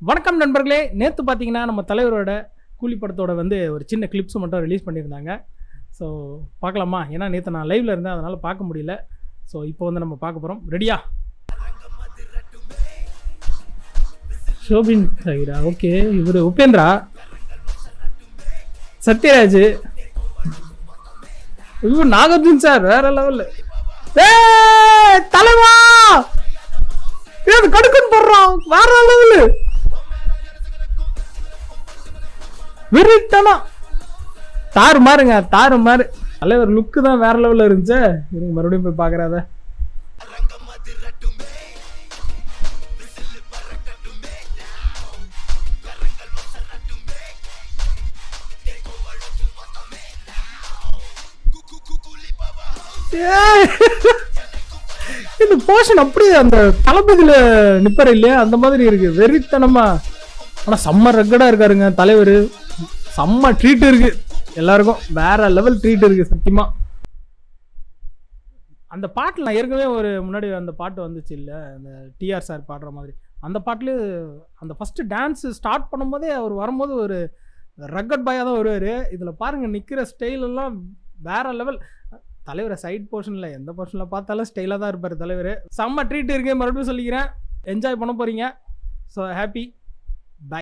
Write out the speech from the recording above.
வணக்கம் நண்பர்களே. நேற்று பார்த்தீங்கன்னா நம்ம தலைவரோட கூலி படத்தோட வந்து ஒரு சின்ன கிளிப்ஸ் மட்டும் ரிலீஸ் பண்ணியிருந்தாங்க. ஸோ பார்க்கலாமா? ஏன்னா நேற்று நான் லைவில் இருந்தேன், அதனால் பார்க்க முடியல. ஸோ இப்போ வந்து நம்ம பார்க்க போகிறோம். ரெடியா? ஷோபின் சாயிரா, ஓகே. இவர் உபேந்திரா, சத்யராஜ், இவர் நாகார்ஜுன் சார், வேற லெவல். தலைவா கடுக்குன்னு போடுறான், வேற லெவலு. வெறித்தனா தாறு மாறுங்க, தாறு மாறு. தலைவர் லுக்கு தான் வேற லெவல்ல இருந்துச்சு. இருங்க மறுபடியும் போய் பாக்குறாத. இந்த போர்ஷன் அப்படியே அந்த தளபதியில நிப்பற இல்லையா, அந்த மாதிரி இருக்கு வெறித்தனமா. ஆனா செம்ம ரக்கடா இருக்காருங்க தலைவர். செம்ம ட்ரீட் இருக்கு எல்லாருக்கும், வேற லெவல் ட்ரீட் இருக்கு சத்தியமா. அந்த பாட்டில் நான் ஏற்கனவே ஒரு முன்னாடி அந்த பாட்டு வந்துச்சு இல்லை, அந்த டிஆர் சார் பாடுற மாதிரி. அந்த பாட்டுல அந்த ஃபர்ஸ்ட் டான்ஸ் ஸ்டார்ட் பண்ணும்போதே அவர் வரும்போது ஒரு ரக்கட் பாயாக தான் வருவார். இதில் பாருங்க நிற்கிற ஸ்டைல் எல்லாம் வேற லெவல். தலைவரை சைட் போர்ஷனில் எந்த போர்ஷனில் பார்த்தாலும் ஸ்டைலாக தான் இருப்பார் தலைவர். செம்ம ட்ரீட் இருக்கு, மறுபடியும் சொல்லிக்கிறேன். என்ஜாய் பண்ண போகிறீங்க. So happy.